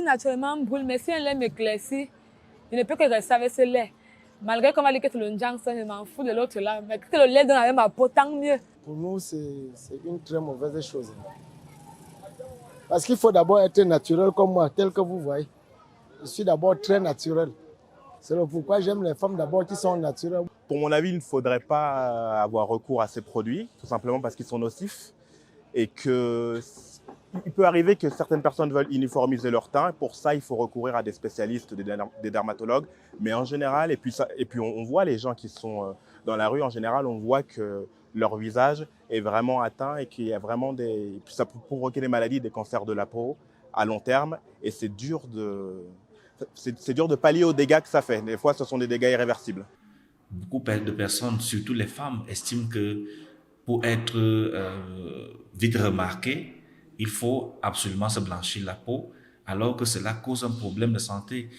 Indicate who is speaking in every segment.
Speaker 1: naturellement brûle, mais si un lait m'éclaircit, je ne peux que rester avec ce lait. Malgré qu'on va dire que c'est le njang, ça, je m'en fous de l'autre là. Mais que le lait donne avec ma peau, tant mieux.
Speaker 2: Pour nous, c'est une très mauvaise chose. Parce qu'il faut d'abord être naturel comme moi, tel que vous voyez. Je suis d'abord très naturel. C'est pourquoi j'aime les femmes d'abord qui sont naturelles.
Speaker 3: Pour mon avis, il ne faudrait pas avoir recours à ces produits, tout simplement parce qu'ils sont nocifs et que il peut arriver que certaines personnes veulent uniformiser leur teint. Pour ça, il faut recourir à des spécialistes, des dermatologues. Mais en général, et puis on voit les gens qui sont dans la rue, en général, on voit que leur visage est vraiment atteint et qu'il y a vraiment ça peut provoquer des maladies, des cancers de la peau à long terme. Et c'est dur de pallier aux dégâts que ça fait. Des fois, ce sont des dégâts irréversibles.
Speaker 4: Beaucoup de personnes, surtout les femmes, estiment que pour être vite remarqué, il faut absolument se blanchir la peau, alors que cela cause un problème de santé.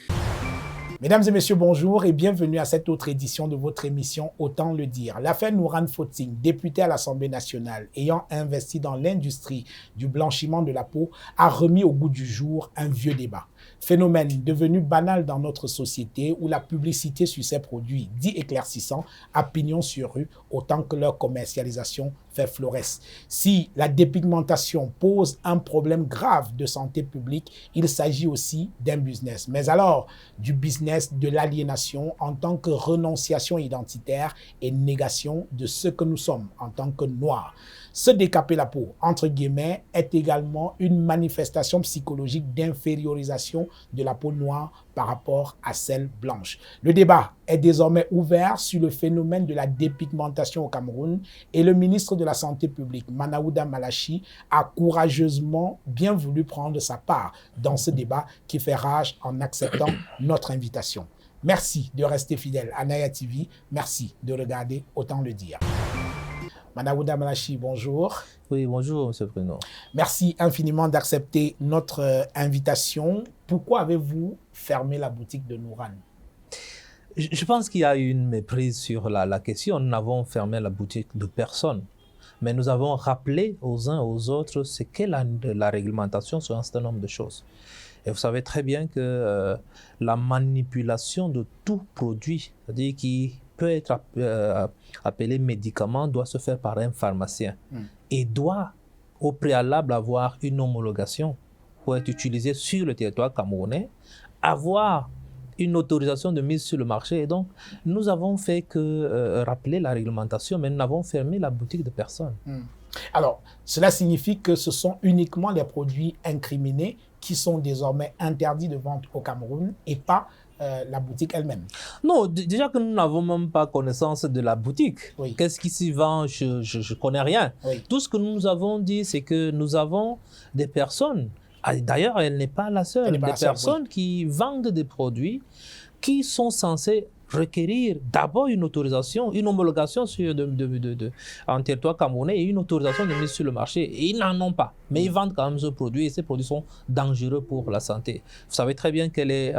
Speaker 5: Mesdames et messieurs, bonjour et bienvenue à cette autre édition de votre émission Autant le dire. L'affaire Nourane Foting, députée à l'Assemblée nationale ayant investi dans l'industrie du blanchiment de la peau, a remis au goût du jour un vieux débat. Phénomène devenu banal dans notre société où la publicité sur ces produits dits éclaircissants a pignon sur rue autant que leur commercialisation fait florès. Si la dépigmentation pose un problème grave de santé publique, il s'agit aussi d'un business. Mais alors, du business de l'aliénation en tant que renonciation identitaire et négation de ce que nous sommes en tant que noirs. Se décaper la peau, entre guillemets, est également une manifestation psychologique d'infériorisation de la peau noire par rapport à celle blanche. Le débat est désormais ouvert sur le phénomène de la dépigmentation au Cameroun et le ministre de la Santé publique, Manaouda Malachi, a courageusement bien voulu prendre sa part dans ce débat qui fait rage en acceptant notre invitation. Merci de rester fidèle à Naya TV. Merci de regarder Autant le dire. Manaouda Malachi, bonjour.
Speaker 6: Oui, bonjour, M. Bruno.
Speaker 5: Merci infiniment d'accepter notre invitation. Pourquoi avez-vous fermé la boutique de Nourane?
Speaker 6: Je pense qu'il y a une méprise sur la question. Nous n'avons fermé la boutique de personne, mais nous avons rappelé aux uns aux autres ce qu'est la réglementation sur un certain nombre de choses. Et vous savez très bien que la manipulation de tout produit, c'est-à-dire qui peut être appelé médicament, doit se faire par un pharmacien et doit au préalable avoir une homologation pour être utilisé sur le territoire camerounais, avoir une autorisation de mise sur le marché. Et donc, nous avons fait que rappeler la réglementation, mais nous n'avons fermé la boutique de personne.
Speaker 5: Alors, cela signifie que ce sont uniquement les produits incriminés qui sont désormais interdits de vente au Cameroun et pas la boutique elle-même.
Speaker 6: Non, déjà que nous n'avons même pas connaissance de la boutique.
Speaker 5: Oui.
Speaker 6: Qu'est-ce qui s'y vend? Je ne connais rien.
Speaker 5: Oui.
Speaker 6: Tout ce que nous avons dit, c'est que nous avons des personnes, d'ailleurs, elle n'est pas la seule, personnes qui vendent des produits qui sont censés requérir d'abord une autorisation, une homologation en territoire camerounais et une autorisation de mise sur le marché. Et ils n'en ont pas. Mais ils vendent quand même ce produit et ces produits sont dangereux pour la santé. Vous savez très bien quelle est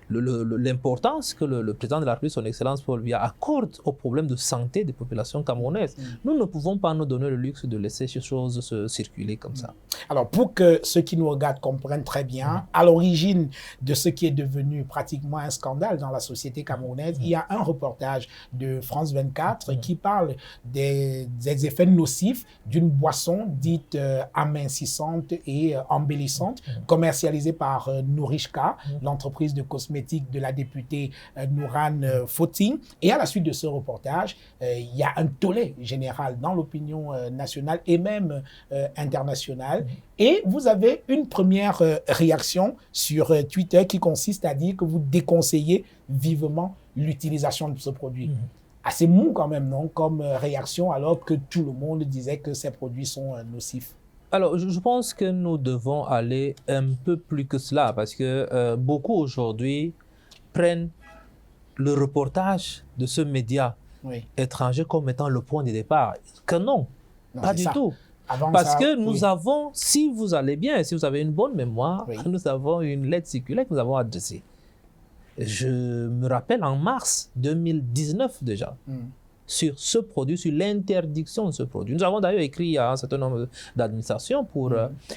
Speaker 6: l'importance que le président de la République, son Excellence Paul Biya, accorde au problème de santé des populations camerounaises. Nous ne pouvons pas nous donner le luxe de laisser ces choses se circuler comme ça.
Speaker 5: Alors, pour que ceux qui nous regardent comprennent très bien, à l'origine de ce qui est devenu pratiquement un scandale dans la société camerounaise, il y a un reportage de France 24 qui parle des effets nocifs d'une boisson dite amincissante et embellissante, commercialisée par Nourishka, l'entreprise de cosmétiques de la députée Nourane Foting. Et à la suite de ce reportage, il y a un tollé général dans l'opinion nationale et même internationale. Et vous avez une première réaction sur Twitter qui consiste à dire que vous déconseillez vivement l'utilisation de ce produit. Assez mou quand même, non, comme réaction, alors que tout le monde disait que ces produits sont nocifs.
Speaker 6: Alors, je pense que nous devons aller un peu plus que cela, parce que beaucoup aujourd'hui prennent le reportage de ce média étranger comme étant le point de départ. Que non, pas du tout. Parce que nous avons, si vous allez bien, si vous avez une bonne mémoire, nous avons une lettre circulaire que nous avons adressée. Je me rappelle en mars 2019 déjà. sur ce produit, sur l'interdiction de ce produit. Nous avons d'ailleurs écrit à un certain nombre d'administrations pour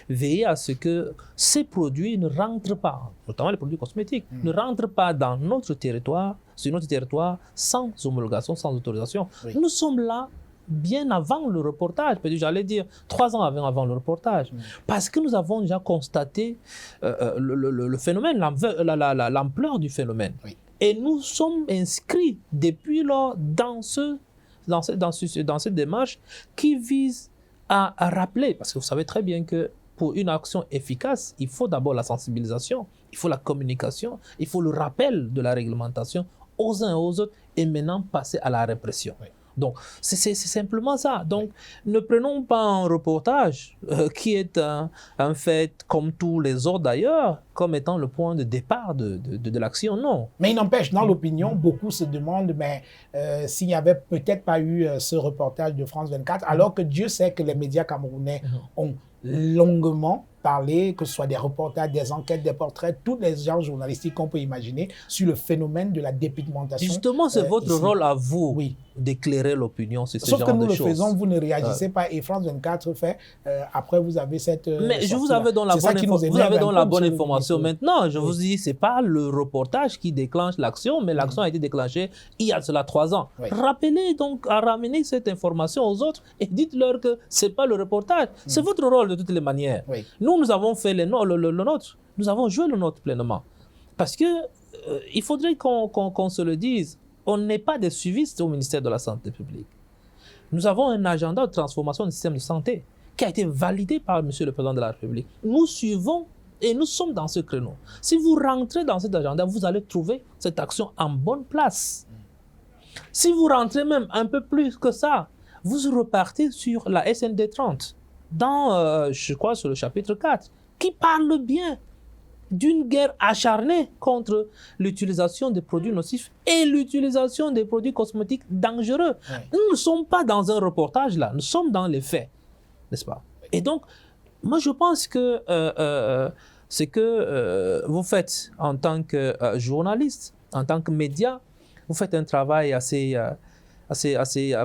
Speaker 6: veiller à ce que ces produits ne rentrent pas, notamment les produits cosmétiques, ne rentrent pas dans notre territoire, sur notre territoire, sans homologation, sans autorisation. Oui. Nous sommes là bien avant le reportage, j'allais dire 3 ans avant le reportage, parce que nous avons déjà constaté le phénomène, l'ampleur du phénomène. Oui. Et nous sommes inscrits depuis lors dans cette démarche qui vise à rappeler, parce que vous savez très bien que pour une action efficace, il faut d'abord la sensibilisation, il faut la communication, il faut le rappel de la réglementation aux uns et aux autres, et maintenant passer à la répression. Oui. Donc, c'est simplement ça. Donc, ne prenons pas un reportage qui est un fait comme tous les autres d'ailleurs, comme étant le point de départ de l'action, non.
Speaker 5: Mais il n'empêche, dans l'opinion, beaucoup se demandent s'il n'y avait peut-être pas eu ce reportage de France 24, alors que Dieu sait que les médias camerounais ont longuement parlé, que ce soit des reportages, des enquêtes, des portraits, tous les genres journalistiques qu'on peut imaginer sur le phénomène de la dépigmentation.
Speaker 6: Justement, c'est votre rôle à vous d'éclairer l'opinion sur ce genre de choses.
Speaker 5: Sauf que nous le faisons, vous ne réagissez pas, et France 24 fait, après vous avez cette
Speaker 6: Mais je vous avais dans la bonne information. Maintenant, je vous dis, c'est pas le reportage qui déclenche l'action, mais l'action a été déclenchée il y a cela 3 ans. Rappelez donc à ramener cette information aux autres et dites-leur que c'est pas le reportage, c'est votre rôle de toutes les manières. Nous avons fait le nôtre. Nous avons joué le nôtre pleinement. Parce que il faudrait qu'on se le dise, on n'est pas des suivistes au ministère de la Santé publique. Nous avons un agenda de transformation du système de santé qui a été validé par Monsieur le Président de la République. Nous suivons et nous sommes dans ce créneau. Si vous rentrez dans cet agenda, vous allez trouver cette action en bonne place. Si vous rentrez même un peu plus que ça, vous repartez sur la SND 30. Dans, je crois, sur le chapitre 4, qui parle bien d'une guerre acharnée contre l'utilisation des produits nocifs et l'utilisation des produits cosmétiques dangereux. Nous ne sommes pas dans un reportage là, nous sommes dans les faits, n'est-ce pas? Et donc, moi je pense que ce que vous faites en tant que journaliste, en tant que média, vous faites un travail assez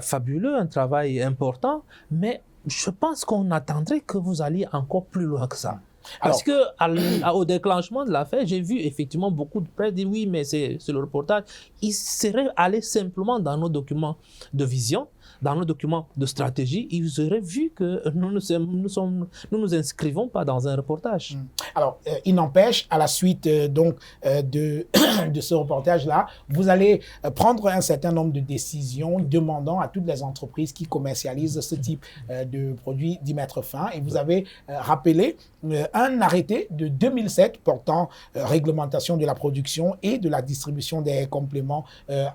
Speaker 6: fabuleux, un travail important, mais je pense qu'on attendrait que vous alliez encore plus loin que ça. Parce qu'au déclenchement de l'affaire, j'ai vu effectivement beaucoup de presse dire oui, mais c'est le reportage. Il serait allé simplement dans nos documents de vision, dans nos documents de stratégie, ils auraient vu que nous ne nous inscrivons pas dans un reportage.
Speaker 5: Alors, il n'empêche, à la suite de ce reportage-là, vous allez prendre un certain nombre de décisions demandant à toutes les entreprises qui commercialisent ce type de produits d'y mettre fin. Et vous avez rappelé un arrêté de 2007 portant réglementation de la production et de la distribution des compléments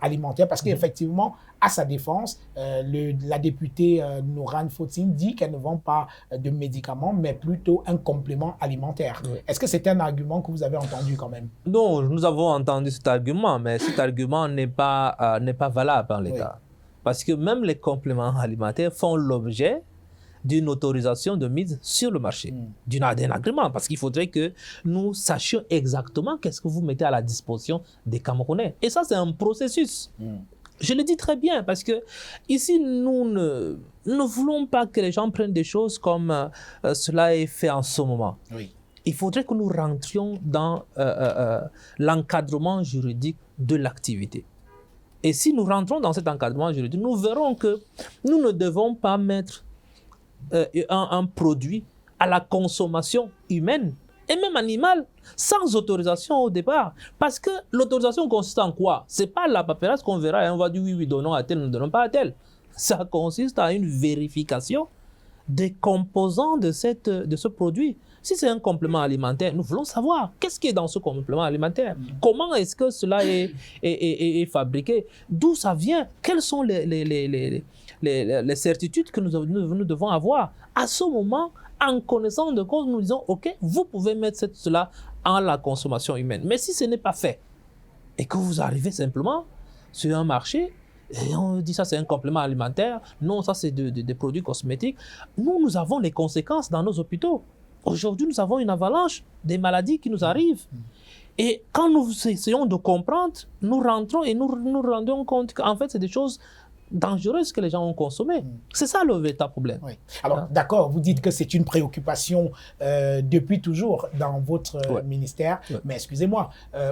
Speaker 5: alimentaires, parce qu'effectivement, à sa défense, la députée Nourane Fotsine dit qu'elle ne vend pas de médicaments, mais plutôt un complément alimentaire. Oui. Est-ce que c'est un argument que vous avez entendu quand même?
Speaker 6: Non, nous avons entendu cet argument, mais cet argument n'est pas valable en l'état. Oui. Parce que même les compléments alimentaires font l'objet d'une autorisation de mise sur le marché, d'un agrément, parce qu'il faudrait que nous sachions exactement qu'est-ce que vous mettez à la disposition des Camerounais. Et ça, c'est un processus. Je le dis très bien, parce que ici, nous ne voulons pas que les gens prennent des choses comme cela est fait en ce moment. Oui. Il faudrait que nous rentrions dans l'encadrement juridique de l'activité. Et si nous rentrons dans cet encadrement juridique, nous verrons que nous ne devons pas mettre un produit à la consommation humaine et même animale sans autorisation au départ. Parce que l'autorisation consiste en quoi? Ce n'est pas la paperasse qu'on verra et on va dire oui, donnons à tel, ne donnons pas à tel. Ça consiste à une vérification des composants de ce produit. Si c'est un complément alimentaire, nous voulons savoir qu'est-ce qui est dans ce complément alimentaire. Comment est-ce que cela est fabriqué? D'où ça vient? Quelles sont les certitudes que nous devons avoir? À ce moment, en connaissance de cause, nous disons, OK, vous pouvez mettre cela en la consommation humaine. Mais si ce n'est pas fait, et que vous arrivez simplement sur un marché, et on dit ça c'est un complément alimentaire, non, ça c'est des produits cosmétiques, nous avons les conséquences dans nos hôpitaux. Aujourd'hui, nous avons une avalanche des maladies qui nous arrivent. Et quand nous essayons de comprendre, nous rentrons et nous nous rendons compte qu'en fait, c'est des choses dangereuses que les gens ont consommées. C'est ça le véritable problème.
Speaker 5: Oui. Alors, d'accord, vous dites que c'est une préoccupation depuis toujours dans votre ministère, mais excusez-moi,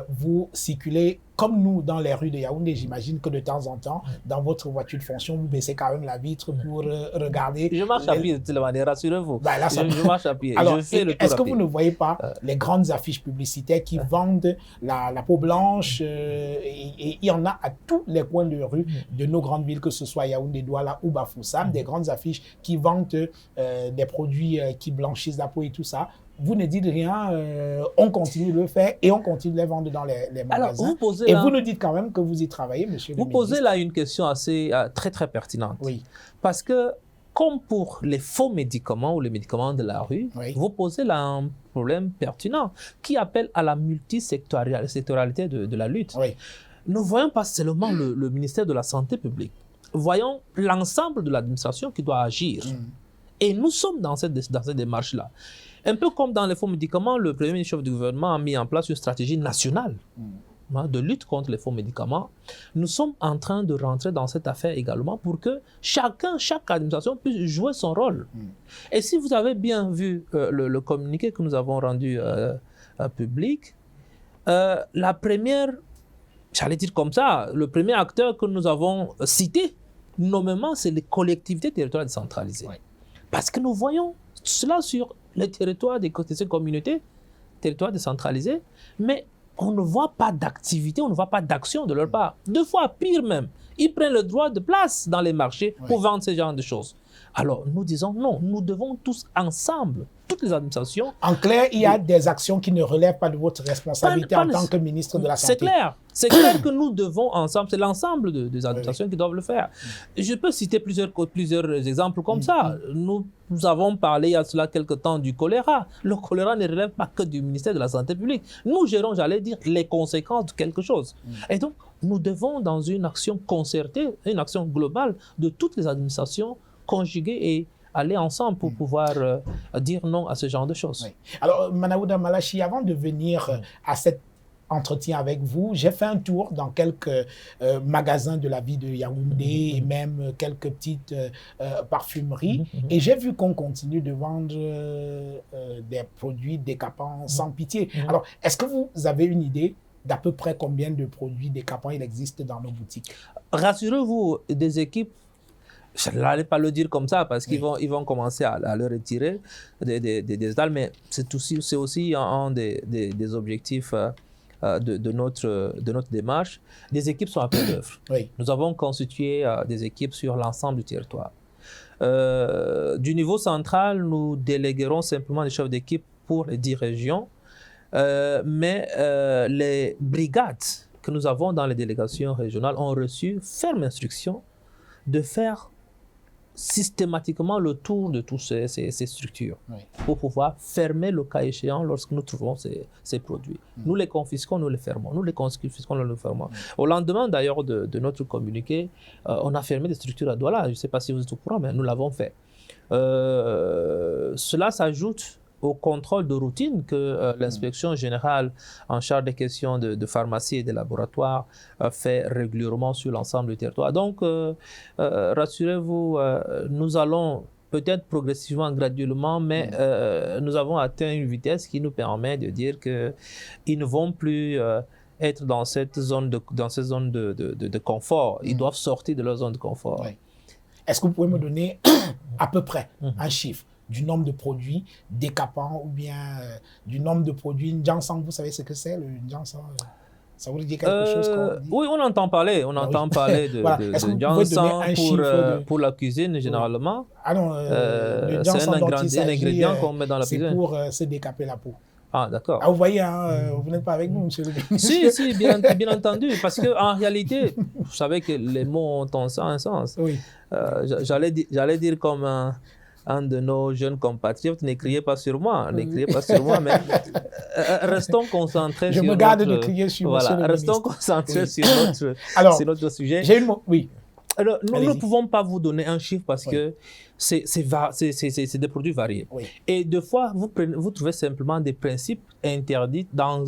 Speaker 5: vous circulez comme nous dans les rues de Yaoundé. J'imagine que de temps en temps, dans votre voiture de fonction, vous baissez quand même la vitre pour regarder.
Speaker 6: Je marche à pied de toute manière, rassurez-vous.
Speaker 5: Ben là,
Speaker 6: je marche à pied.
Speaker 5: Alors,
Speaker 6: je fais le tour
Speaker 5: est-ce que
Speaker 6: à pied.
Speaker 5: vous ne voyez pas les grandes affiches publicitaires qui vendent la peau blanche et il y en a à tous les coins de rue de nos grandes villes, que ce soit Yaoundé, Douala ou Bafoussam, des grandes affiches qui vendent des produits qui blanchissent la peau et tout ça. Vous ne dites rien, on continue de le faire et on continue de les vendre dans les magasins.
Speaker 6: Alors,
Speaker 5: vous nous dites quand même que vous y travaillez, monsieur le ministre.
Speaker 6: Vous posez là une question assez très très pertinente.
Speaker 5: Oui.
Speaker 6: Parce que, comme pour les faux médicaments ou les médicaments de la rue, vous posez là un problème pertinent qui appelle à la multisectorialité de la lutte.
Speaker 5: Oui.
Speaker 6: Nous ne voyons pas seulement le ministère de la Santé publique. Voyons l'ensemble de l'administration qui doit agir. Et nous sommes dans cette démarche-là. Un peu comme dans les faux médicaments, le premier ministre chef du gouvernement a mis en place une stratégie nationale de lutte contre les faux médicaments. Nous sommes en train de rentrer dans cette affaire également pour que chaque administration puisse jouer son rôle. Et si vous avez bien vu le communiqué que nous avons rendu public, la première, j'allais dire comme ça, le premier acteur que nous avons cité, nommément, c'est les collectivités territoriales décentralisées. Parce que nous voyons cela sur les territoires des communautés, territoires décentralisés, mais on ne voit pas d'activité, on ne voit pas d'action de leur part. Deux fois pire même, ils prennent le droit de place dans les marchés pour vendre ce genre de choses. Alors nous disons non, nous devons tous ensemble, toutes les administrations.
Speaker 5: En clair, il y a des actions qui ne relèvent pas de votre responsabilité en tant que ministre de la Santé.
Speaker 6: C'est clair que nous devons ensemble, c'est l'ensemble des administrations qui doivent le faire. Je peux citer plusieurs exemples comme ça. Nous avons parlé il y a cela quelque temps du choléra. Le choléra ne relève pas que du ministère de la Santé publique. Nous gérons, j'allais dire, les conséquences de quelque chose. Et donc, nous devons, dans une action concertée, une action globale de toutes les administrations, conjuguer et aller ensemble pour pouvoir dire non à ce genre de choses.
Speaker 5: Alors, Manaouda Malachi, avant de venir à cet entretien avec vous, j'ai fait un tour dans quelques magasins de la ville de Yaoundé et même quelques petites parfumeries et j'ai vu qu'on continue de vendre des produits décapants sans pitié. Alors, est-ce que vous avez une idée d'à peu près combien de produits décapants il existe dans nos boutiques?
Speaker 6: Rassurez-vous, des équipes, je n'allais pas le dire comme ça parce qu'ils vont commencer à le retirer des étals, mais c'est aussi un des objectifs de notre démarche. Des équipes sont à pied d'œuvre. Nous avons constitué des équipes sur l'ensemble du territoire. Du niveau central, nous déléguerons simplement des chefs d'équipe pour les 10 régions, mais les brigades que nous avons dans les délégations régionales ont reçu ferme instruction de faire systématiquement le tour de toutes ces structures pour pouvoir fermer le cas échéant lorsque nous trouvons ces produits. Nous les confisquons, nous les fermons. Nous les confisquons, nous les fermons. Au lendemain d'ailleurs de notre communiqué, on a fermé des structures à Douala. Je ne sais pas si vous êtes au courant, mais nous l'avons fait. Cela s'ajoute au contrôle de routine que l'inspection générale en charge des questions de pharmacie et de laboratoire fait régulièrement sur l'ensemble du territoire. Donc, rassurez-vous, nous allons peut-être progressivement, graduellement, mais nous avons atteint une vitesse qui nous permet de dire qu'ils ne vont plus être dans cette zone de confort. Ils doivent sortir de leur zone de confort.
Speaker 5: Est-ce que vous pouvez me donner à peu près un chiffre du nombre de produits décapants ou bien du nombre de produits Njansang? Vous savez ce que c'est, le Njansang? Ça vous dit quelque chose dit?
Speaker 6: Oui, on entend parler. On entend parler de Njansang pour la cuisine, généralement.
Speaker 5: Ah non, le Njansang
Speaker 6: c'est un ingrédient qu'on met dans la cuisine.
Speaker 5: C'est pour se décaper la peau.
Speaker 6: Ah, d'accord.
Speaker 5: Ah, vous voyez, hein, vous n'êtes pas avec nous, monsieur le ministre.
Speaker 6: Si, bien entendu. Parce qu'en réalité, vous savez que les mots ont un sens.
Speaker 5: Oui.
Speaker 6: J'allais dire comme un de nos jeunes compatriotes, n'écriez pas sur moi, mais restons concentrés sur
Speaker 5: notre... Je me garde de crier sur monsieur le ministre.
Speaker 6: Restons concentrés sur notre sujet.
Speaker 5: Alors,
Speaker 6: sur notre sujet.
Speaker 5: J'ai une... Oui.
Speaker 6: Alors, nous ne
Speaker 5: Allez-y.
Speaker 6: pouvons pas vous donner un chiffre parce
Speaker 5: Oui.
Speaker 6: que c'est des produits variés.
Speaker 5: Oui.
Speaker 6: Et des fois, vous trouvez simplement des principes interdits dans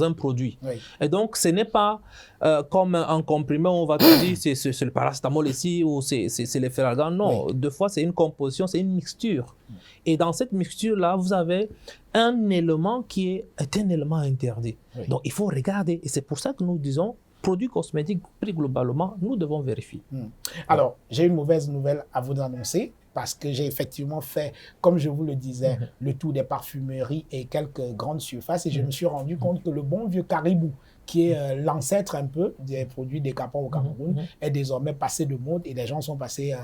Speaker 6: un produit.
Speaker 5: Oui.
Speaker 6: Et donc, ce n'est pas comme un comprimé où on va te dire c'est le paracétamol ici ou c'est l'efferalgan. Non, des fois, c'est une composition, c'est une mixture. Et dans cette mixture-là, vous avez un élément qui est un élément interdit.
Speaker 5: Oui.
Speaker 6: Donc, il faut regarder. Et c'est pour ça que nous disons produits cosmétiques, plus globalement, nous devons vérifier.
Speaker 5: Alors, j'ai une mauvaise nouvelle à vous annoncer parce que j'ai effectivement fait, comme je vous le disais, le tour des parfumeries et quelques grandes surfaces et je me suis rendu compte que le bon vieux Caribou, qui est l'ancêtre un peu des produits décapants au Cameroun, est désormais passé de mode et les gens sont passés,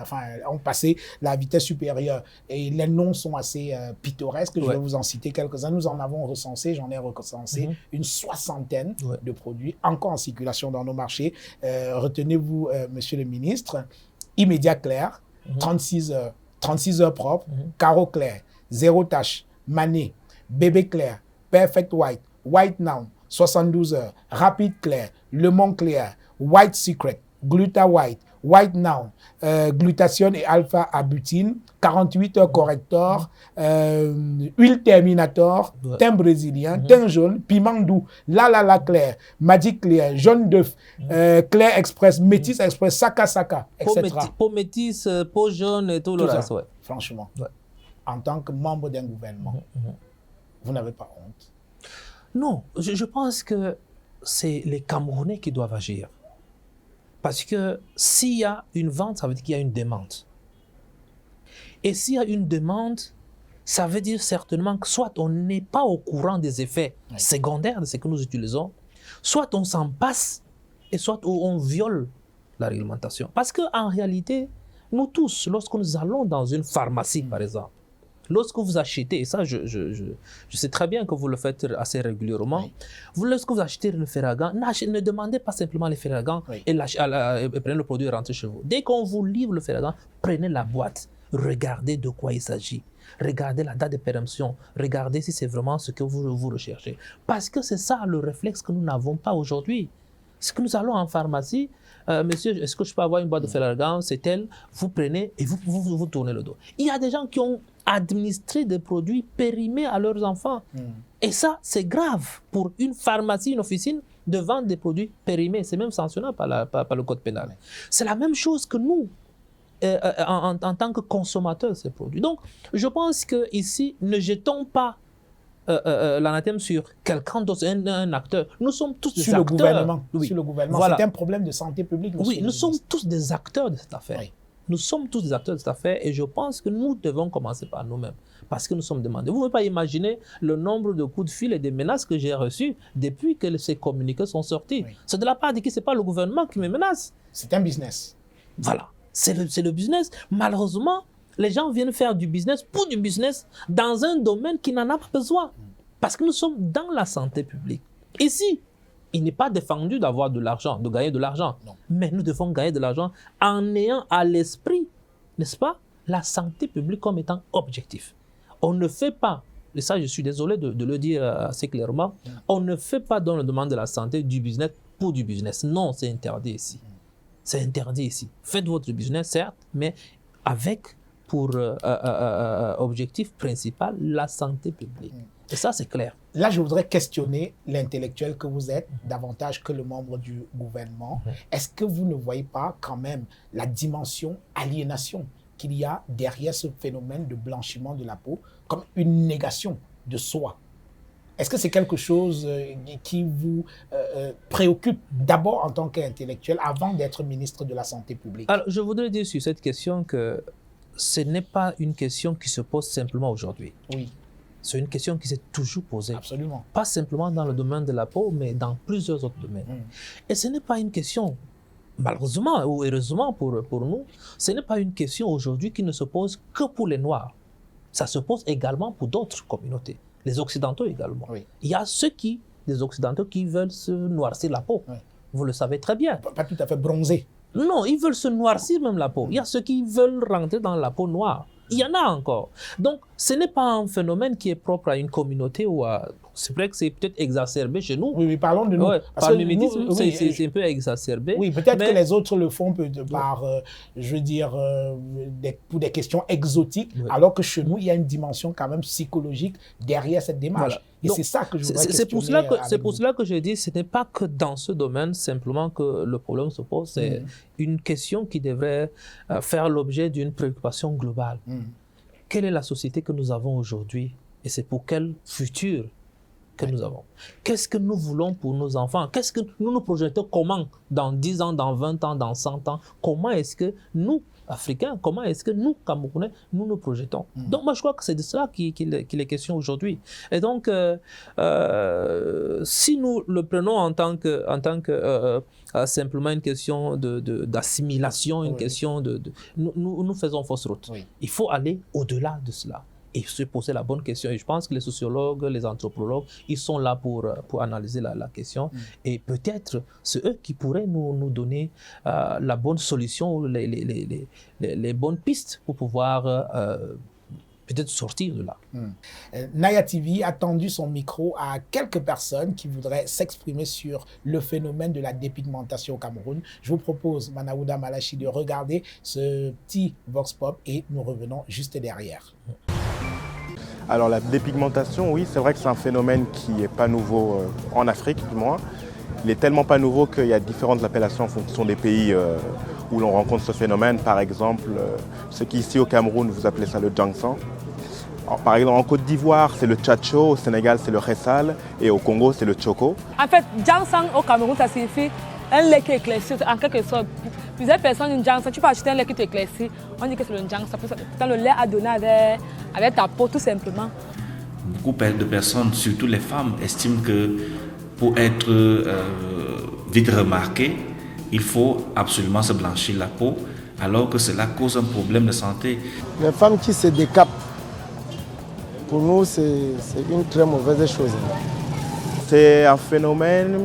Speaker 5: ont passé la vitesse supérieure. Et les noms sont assez pittoresques. Je vais vous en citer quelques-uns. Nous en avons recensé, j'en ai recensé une soixantaine de produits encore en circulation dans nos marchés. Retenez-vous, monsieur le ministre, Immédiat Clair, 36 heures. 36 heures propres, Carreau Clair, Zéro Tache, Mané, Bébé Clair, Perfect White, White Now, 72 heures, Rapide Clair, Le Mont Clair, White Secret, Gluta White, White Now, glutathione et alpha-abutine, 48 heures corrector, huile Terminator, thym brésilien, thym jaune, piment doux, la clair, Magic Clair, jaune d'œuf, Clair Express, Métis Express, Saka, etc.
Speaker 6: Peau métisse, peau jaune et tout le reste. Ouais.
Speaker 5: Franchement, en tant que membre d'un gouvernement, vous n'avez pas honte?
Speaker 6: Non, je pense que c'est les Camerounais qui doivent agir. Parce que s'il y a une vente, ça veut dire qu'il y a une demande. Et s'il y a une demande, ça veut dire certainement que soit on n'est pas au courant des effets secondaires de ce que nous utilisons, soit on s'en passe, et soit on viole la réglementation. Parce qu'en réalité, nous tous, lorsque nous allons dans une pharmacie, par exemple, lorsque vous achetez, et ça je sais très bien que vous le faites assez régulièrement, lorsque vous achetez le Ferragan, ne demandez pas simplement le Ferragan et prenez le produit et rentrez chez vous. Dès qu'on vous livre le Ferragan, prenez la boîte, regardez de quoi il s'agit. Regardez la date de péremption, regardez si c'est vraiment ce que vous recherchez. Parce que c'est ça le réflexe que nous n'avons pas aujourd'hui. C'est que nous allons en pharmacie, monsieur, est-ce que je peux avoir une boîte de Ferragan? C'est elle, vous prenez et vous tournez le dos. Il y a des gens qui ont administré des produits périmés à leurs enfants. Et ça, c'est grave pour une pharmacie, une officine, de vendre des produits périmés. C'est même sanctionnable par le code pénal. C'est la même chose que nous, en tant que consommateurs de ces produits. Donc, je pense qu'ici, ne jetons pas l'anathème sur quelqu'un d'autre, un acteur. Nous sommes tous des acteurs.
Speaker 5: Sur le gouvernement.
Speaker 6: Voilà.
Speaker 5: C'est un problème de santé publique.
Speaker 6: Oui, nous sommes tous des acteurs de cette affaire. Nous sommes tous des acteurs de cette affaire et je pense que nous devons commencer par nous-mêmes parce que nous sommes demandés. Vous ne pouvez pas imaginer le nombre de coups de fil et de menaces que j'ai reçus depuis que ces communiqués sont sortis. C'est de la part de qui? Ce n'est pas le gouvernement qui me menace.
Speaker 5: C'est un business.
Speaker 6: Voilà, c'est le business. Malheureusement, les gens viennent faire du business pour du business dans un domaine qui n'en a pas besoin. Parce que nous sommes dans la santé publique. Ici, il n'est pas défendu d'avoir de l'argent, de gagner de l'argent. Mais nous devons gagner de l'argent en ayant à l'esprit, n'est-ce pas, la santé publique comme étant objectif. On ne fait pas, et ça je suis désolé de le dire assez clairement, on ne fait pas dans le domaine de la santé du business pour du business. Non, c'est interdit ici. C'est interdit ici. Faites votre business, certes, mais avec pour objectif principal la santé publique. Et ça, c'est clair.
Speaker 5: Là, je voudrais questionner l'intellectuel que vous êtes davantage que le membre du gouvernement. Est-ce que vous ne voyez pas quand même la dimension aliénation qu'il y a derrière ce phénomène de blanchiment de la peau comme une négation de soi? Est-ce que c'est quelque chose qui vous préoccupe d'abord en tant qu'intellectuel avant d'être ministre de la Santé publique?
Speaker 6: Alors, je voudrais dire sur cette question que ce n'est pas une question qui se pose simplement aujourd'hui.
Speaker 5: Oui.
Speaker 6: C'est une question qui s'est toujours posée.
Speaker 5: Absolument.
Speaker 6: Pas simplement dans le domaine de la peau, mais dans plusieurs autres domaines. Et ce n'est pas une question, malheureusement ou heureusement pour nous, ce n'est pas une question aujourd'hui qui ne se pose que pour les Noirs. Ça se pose également pour d'autres communautés, les Occidentaux également.
Speaker 5: Oui.
Speaker 6: Il y a des Occidentaux qui veulent se noircir la peau. Vous le savez très bien.
Speaker 5: Pas tout à fait bronzé.
Speaker 6: Non, ils veulent se noircir même la peau. Il y a ceux qui veulent rentrer dans la peau noire. Il y en a encore. Donc, ce n'est pas un phénomène qui est propre à une communauté ou à... c'est vrai que c'est peut-être exacerbé chez nous.
Speaker 5: Oui, parlons de nous.
Speaker 6: Ouais,
Speaker 5: Parce
Speaker 6: par
Speaker 5: que
Speaker 6: mimétisme,
Speaker 5: nous,
Speaker 6: c'est un peu exacerbé.
Speaker 5: Oui, peut-être
Speaker 6: mais-
Speaker 5: que les autres le font par, je veux dire, pour des questions exotiques,
Speaker 6: Oui.
Speaker 5: alors que chez nous, il y a une dimension quand même psychologique derrière cette démarche.
Speaker 6: Voilà.
Speaker 5: Et
Speaker 6: Donc,
Speaker 5: c'est ça que je voudrais
Speaker 6: c'est pour
Speaker 5: questionner
Speaker 6: cela que
Speaker 5: avec vous.
Speaker 6: je dis ce n'est pas que dans ce domaine simplement que le problème se pose, c'est une question qui devrait faire l'objet d'une préoccupation globale. Quelle est la société que nous avons aujourd'hui et c'est pour quel futur que nous avons? Qu'est-ce que nous voulons pour nos enfants? Qu'est-ce que nous nous projetons comment dans 10 ans, dans 20 ans, dans 100 ans? Comment est-ce que nous, Africains, comment est-ce que nous, Camerounais, nous nous projetons? Donc moi je crois que c'est de cela qu'il est question aujourd'hui. Et donc si nous le prenons en tant que simplement une question d'assimilation, une question nous faisons fausse route.
Speaker 5: Oui.
Speaker 6: Il faut aller au-delà de cela et se poser la bonne question. Et je pense que les sociologues, les anthropologues, ils sont là pour analyser la question. Et peut-être c'est eux qui pourraient nous donner la bonne solution, les bonnes pistes pour pouvoir peut-être sortir de là.
Speaker 5: Naya TV a tendu son micro à quelques personnes qui voudraient s'exprimer sur le phénomène de la dépigmentation au Cameroun. Je vous propose, Manaouda Malachi, de regarder ce petit vox pop et nous revenons juste derrière.
Speaker 3: Alors la dépigmentation, oui, c'est vrai que c'est un phénomène qui n'est pas nouveau en Afrique du moins. Il est tellement pas nouveau qu'il y a différentes appellations en fonction des pays où l'on rencontre ce phénomène. Par exemple, ce qui ici au Cameroun, vous appelez ça le Jangsan. Alors, par exemple, en Côte d'Ivoire, c'est le Tchatcho, au Sénégal, c'est le Ressal et au Congo, c'est le Tchoko.
Speaker 1: En fait, Jansang au Cameroun, ça signifie un lait qui est éclairci, en quelque sorte. Plusieurs personnes, une Jansang, tu peux acheter un lait qui est éclairci, on dit que c'est le Jansang. Le lait à donner avec ta peau, tout simplement.
Speaker 4: Beaucoup de personnes, surtout les femmes, estiment que pour être vite remarqué, il faut absolument se blanchir la peau, alors que cela cause un problème de santé.
Speaker 2: Les femmes qui se décapent, pour nous, c'est une très mauvaise chose.
Speaker 3: C'est un phénomène,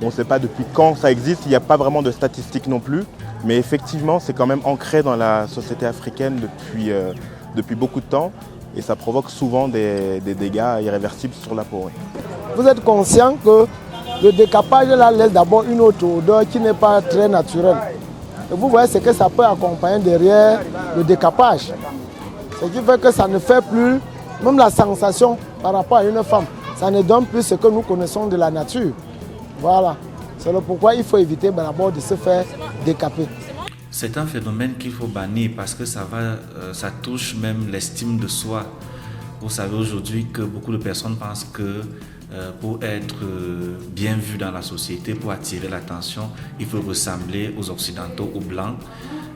Speaker 3: on ne sait pas depuis quand ça existe, il n'y a pas vraiment de statistiques non plus, mais effectivement, c'est quand même ancré dans la société africaine depuis beaucoup de temps et ça provoque souvent des dégâts irréversibles sur la peau. Oui.
Speaker 2: Vous êtes conscient que le décapage là laisse d'abord une autre odeur qui n'est pas très naturelle. Et vous voyez ce que ça peut accompagner derrière le décapage. Ce qui fait que ça ne fait plus, même la sensation par rapport à une femme, ça ne donne plus ce que nous connaissons de la nature. Voilà. C'est le pourquoi il faut éviter d'abord de se faire décaper.
Speaker 4: C'est un phénomène qu'il faut bannir parce que ça touche même l'estime de soi. Vous savez aujourd'hui que beaucoup de personnes pensent que pour être bien vu dans la société, pour attirer l'attention, il faut ressembler aux Occidentaux, aux Blancs,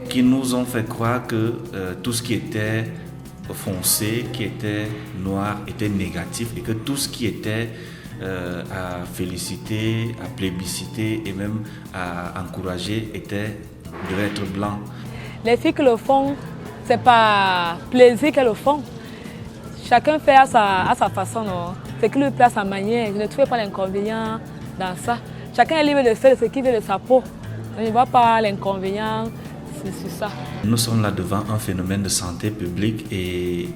Speaker 4: qui nous ont fait croire que tout ce qui était foncé, qui était noir, était négatif et que tout ce qui était à féliciter, à plébisciter et même à encourager devait être blanc.
Speaker 1: Les filles qui le font, c'est pas plaisir qu'elles le font. Chacun fait à sa façon. C'est qu'il lui plaît à sa manière. Je ne trouve pas l'inconvénient dans ça. Chacun est libre de faire ce qu'il veut de sa peau. Je ne vois pas l'inconvénient sur ça.
Speaker 4: Nous sommes là devant un phénomène de santé publique et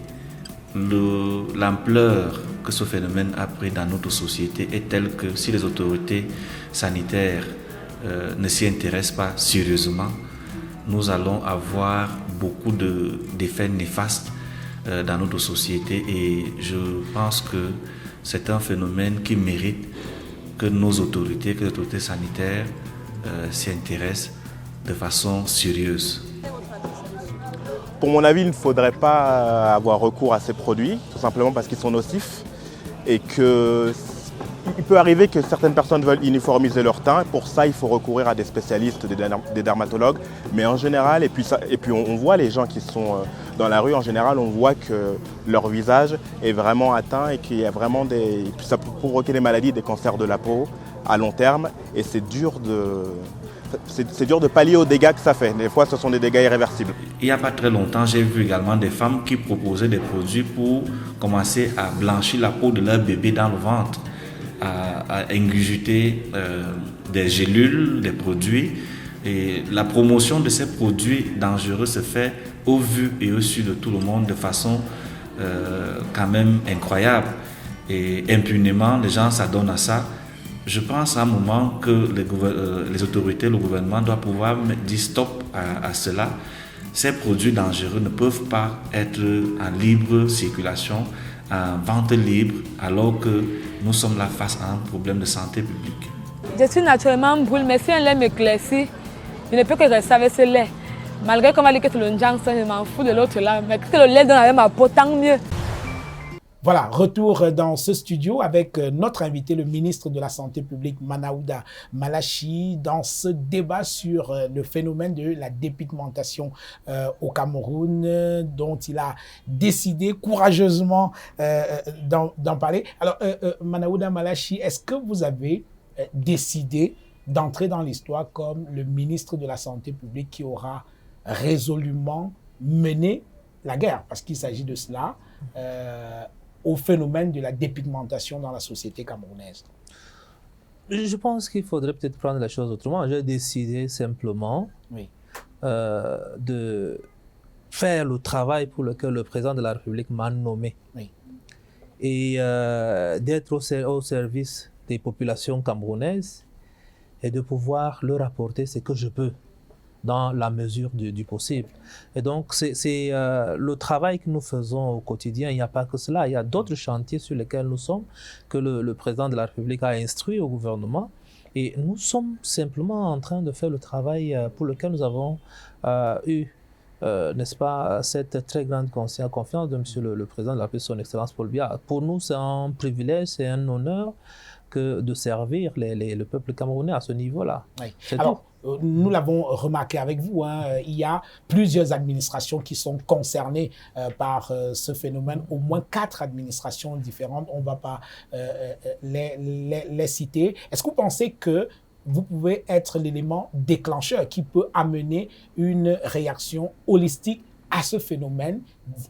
Speaker 4: l'ampleur que ce phénomène a pris dans notre société est telle que si les autorités sanitaires ne s'y intéressent pas sérieusement, nous allons avoir beaucoup d'effets néfastes dans notre société et je pense que c'est un phénomène qui mérite que nos autorités, que les autorités sanitaires s'y intéressent de façon sérieuse.
Speaker 3: Pour mon avis, il ne faudrait pas avoir recours à ces produits, tout simplement parce qu'ils sont nocifs et qu'il peut arriver que certaines personnes veulent uniformiser leur teint. Pour ça, il faut recourir à des spécialistes, des dermatologues. Mais en général, et puis on voit les gens qui sont dans la rue, en général, on voit que leur visage est vraiment atteint et qu'il y a vraiment ça peut provoquer des maladies, des cancers de la peau à long terme. Et c'est dur de pallier aux dégâts que ça fait. Des fois, ce sont des dégâts irréversibles.
Speaker 4: Il n'y a pas très longtemps, j'ai vu également des femmes qui proposaient des produits pour commencer à blanchir la peau de leur bébé dans le ventre, à ingurgiter des gélules, des produits. Et la promotion de ces produits dangereux se fait au vu et au su de tout le monde de façon quand même incroyable. et impunément, les gens s'adonnent à ça. Je pense à un moment que les autorités, le gouvernement doit pouvoir dire stop à cela. Ces produits dangereux ne peuvent pas être en libre circulation, en vente libre, alors que nous sommes là face à un problème de santé publique.
Speaker 1: Je suis naturellement brûle, mais si un lait m'éclaircit, je ne peux que rester avec ce lait. Malgré qu'on va dire que c'est le njang, je m'en fous de l'autre là. Mais que le lait donne avec ma peau, tant mieux.
Speaker 5: Voilà, retour dans ce studio avec notre invité, le ministre de la Santé publique, Manaouda Malachi, dans ce débat sur le phénomène de la dépigmentation au Cameroun, dont il a décidé courageusement d'en parler. Alors, Manaouda Malachi, est-ce que vous avez décidé d'entrer dans l'histoire comme le ministre de la Santé publique qui aura résolument mené la guerre, parce qu'il s'agit de cela, au phénomène de la dépigmentation dans la société camerounaise?
Speaker 6: Je pense qu'il faudrait peut-être prendre la chose autrement. J'ai décidé simplement de faire le travail pour lequel le président de la République m'a nommé.
Speaker 5: Oui.
Speaker 6: Et d'être au service des populations camerounaises et de pouvoir leur apporter ce que je peux dans la mesure du possible. Et donc, c'est le travail que nous faisons au quotidien. Il n'y a pas que cela. Il y a d'autres chantiers sur lesquels nous sommes, que le président de la République a instruit au gouvernement. Et nous sommes simplement en train de faire le travail pour lequel nous avons eu, n'est-ce pas, cette très grande confiance de M. le président de la République, son Excellence Paul Biya. Pour nous, c'est un privilège, c'est un honneur que de servir le peuple camerounais à ce niveau-là.
Speaker 5: Oui. Alors, nous l'avons remarqué avec vous, hein, il y a plusieurs administrations qui sont concernées par ce phénomène, au moins 4 administrations différentes, on ne va pas les citer. Est-ce que vous pensez que vous pouvez être l'élément déclencheur qui peut amener une réaction holistique à ce phénomène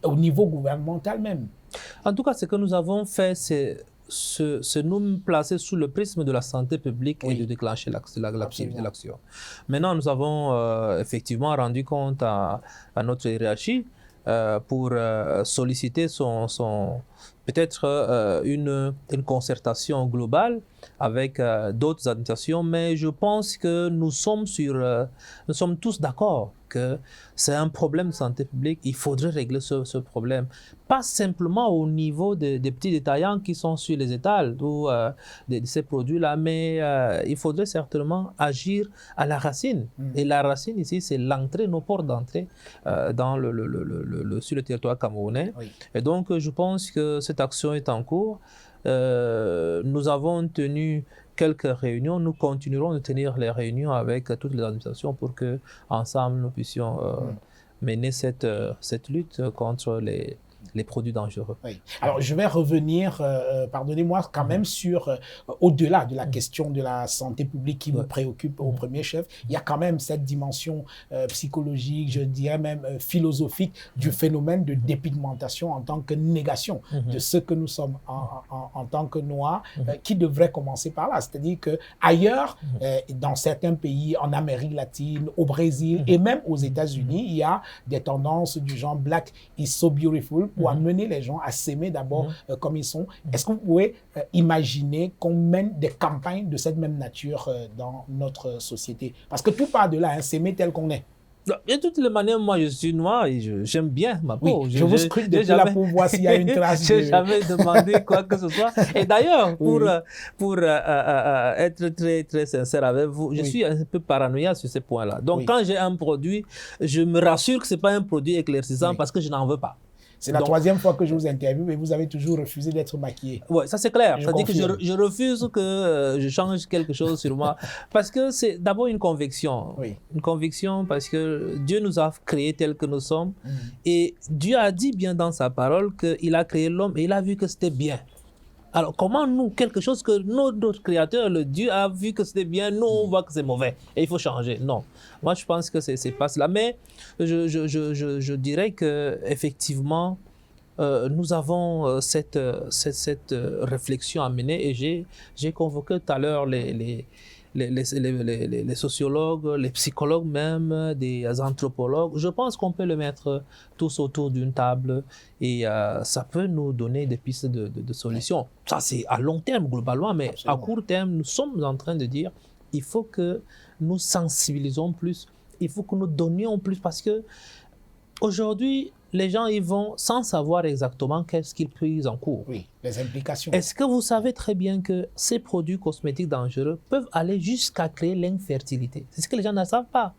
Speaker 5: au niveau gouvernemental même?
Speaker 6: En tout cas, ce que nous avons fait, c'est nous placer sous le prisme de la santé publique et de déclencher l'action. Maintenant, nous avons effectivement rendu compte à notre hiérarchie pour solliciter peut-être une concertation globale avec d'autres administrations, mais je pense que nous sommes tous d'accord que c'est un problème de santé publique. Il faudrait régler ce problème, pas simplement au niveau des petits détaillants qui sont sur les étals de ces produits-là, mais il faudrait certainement agir à la racine. Et la racine ici, c'est l'entrée, nos ports d'entrée sur le territoire camerounais. Oui. Et donc, je pense que cette action est en cours. Nous avons tenu quelques réunions, nous continuerons de tenir les réunions avec toutes les administrations pour que ensemble nous puissions mener cette lutte contre les produits dangereux.
Speaker 5: Oui. Alors, je vais revenir, pardonnez-moi, quand même sur, au-delà de la question de la santé publique qui vous préoccupe au premier chef, il y a quand même cette dimension psychologique, je dirais même philosophique du phénomène de dépigmentation en tant que négation de ce que nous sommes en tant que Noirs, qui devrait commencer par là. C'est-à-dire qu'ailleurs, dans certains pays, en Amérique latine, au Brésil et même aux États-Unis, il y a des tendances du genre « Black is so beautiful » pour amener les gens à s'aimer d'abord comme ils sont. Est-ce que vous pouvez imaginer qu'on mène des campagnes de cette même nature dans notre société? Parce que tout part de là, hein, s'aimer tel qu'on est.
Speaker 6: De toutes les manières, moi je suis noir et j'aime bien ma peau.
Speaker 5: Oui, je vous scrute depuis là pour voir s'il y a une trace.
Speaker 6: Je n'ai jamais demandé quoi que ce soit. Et d'ailleurs, pour être très, très sincère avec vous, je suis un peu paranoïaque sur ces points-là. Donc quand j'ai un produit, je me rassure que ce n'est pas un produit éclaircissant parce que je n'en veux pas.
Speaker 5: C'est la troisième fois que je vous interviewe et vous avez toujours refusé d'être maquillé.
Speaker 6: Oui, ça c'est clair. C'est-à-dire que je refuse que je change quelque chose sur moi. Parce que c'est d'abord une conviction. Oui. Une conviction parce que Dieu nous a créés tels que nous sommes. Et Dieu a dit bien dans sa parole qu'il a créé l'homme et il a vu que c'était bien. Alors, comment nous, quelque chose que notre créateur, le Dieu, a vu que c'était bien, nous, on voit que c'est mauvais et il faut changer? Non. Moi, je pense que c'est pas cela. Mais je dirais qu'effectivement, nous avons cette réflexion à mener et j'ai convoqué tout à l'heure les les sociologues, les psychologues même, des anthropologues. Je pense qu'on peut les mettre tous autour d'une table et ça peut nous donner des pistes de solutions. Ça, c'est à long terme globalement, mais
Speaker 5: Absolument.
Speaker 6: à court terme, nous sommes en train de dire il faut que nous sensibilisons plus, il faut que nous donnions plus parce que aujourd'hui, les gens y vont sans savoir exactement qu'est-ce qu'ils prisent en cours.
Speaker 5: Oui, les implications.
Speaker 6: Est-ce que vous savez très bien que ces produits cosmétiques dangereux peuvent aller jusqu'à créer l'infertilité? C'est ce que les gens ne savent pas.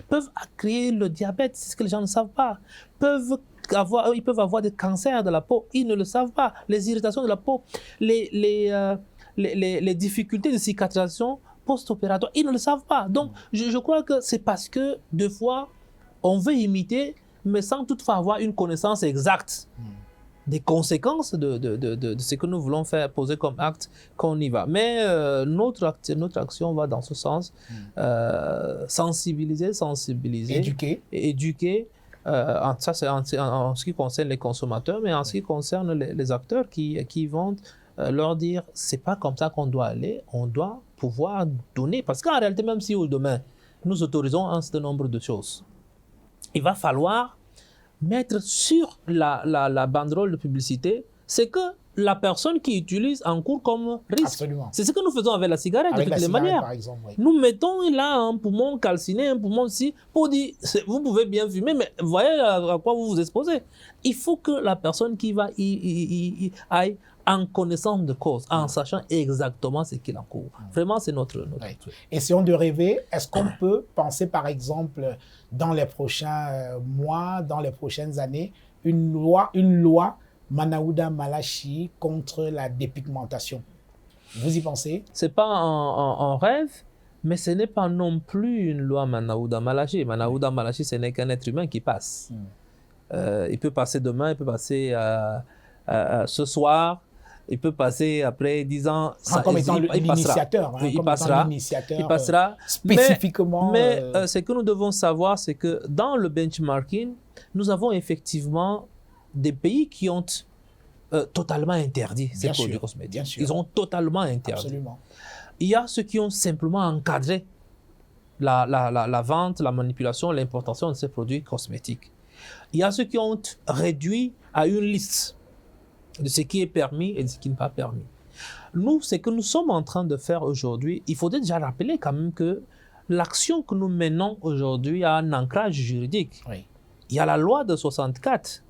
Speaker 6: Peuvent créer le diabète, c'est ce que les gens ne savent pas. Ils peuvent avoir des cancers de la peau, ils ne le savent pas. Les irritations de la peau, les difficultés de cicatrisation post-opératoire, ils ne le savent pas. Donc, je crois que c'est parce que, deux fois, on veut imiter, mais sans toutefois avoir une connaissance exacte des conséquences de ce que nous voulons faire, poser comme acte, qu'on y va. Mais notre action va dans ce sens, sensibiliser, éduquer. Ça, c'est en ce qui concerne les consommateurs, mais en ce qui concerne les acteurs qui vont leur dire, c'est pas comme ça qu'on doit aller, on doit pouvoir donner. Parce qu'en réalité, même si demain, nous autorisons un certain nombre de choses, il va falloir mettre sur la banderole de publicité ce que la personne qui utilise encourt comme risque.
Speaker 5: Absolument.
Speaker 6: C'est ce que nous faisons avec la cigarette
Speaker 5: Avec
Speaker 6: de
Speaker 5: la
Speaker 6: toutes les
Speaker 5: cigarette,
Speaker 6: manières.
Speaker 5: par exemple, oui.
Speaker 6: Nous mettons là un poumon calciné, un poumon aussi, pour dire, vous pouvez bien fumer, mais voyez à quoi vous vous exposez. Il faut que la personne qui va y aille en connaissance de cause, en sachant exactement ce qu'il encourt. Vraiment, c'est notre
Speaker 5: Oui.
Speaker 6: truc.
Speaker 5: Essayons de rêver. Est-ce qu'on peut penser, par exemple, dans les prochains mois, dans les prochaines années, une loi Manaouda Malachi contre la dépigmentation? Vous y pensez?
Speaker 6: C'est pas un rêve, mais ce n'est pas non plus une loi Manaouda Malachi. Manaouda Malachi, ce n'est qu'un être humain qui passe. Il peut passer demain, il peut passer ce soir, il peut passer après 10 ans.
Speaker 5: Comme étant l'initiateur.
Speaker 6: Il passera. Il passera.
Speaker 5: Spécifiquement.
Speaker 6: Mais ce que nous devons savoir, c'est que dans le benchmarking, nous avons effectivement des pays qui ont totalement interdit ces produits cosmétiques.
Speaker 5: Bien sûr.
Speaker 6: Ils ont totalement interdit.
Speaker 5: Absolument.
Speaker 6: Il y a ceux qui ont simplement encadré la vente, la manipulation, l'importation de ces produits cosmétiques. Il y a ceux qui ont réduit à une liste de ce qui est permis et de ce qui n'est pas permis. Nous, ce que nous sommes en train de faire aujourd'hui, il faudrait déjà rappeler quand même que l'action que nous menons aujourd'hui a un ancrage juridique.
Speaker 5: Oui.
Speaker 6: Il y a la loi de 64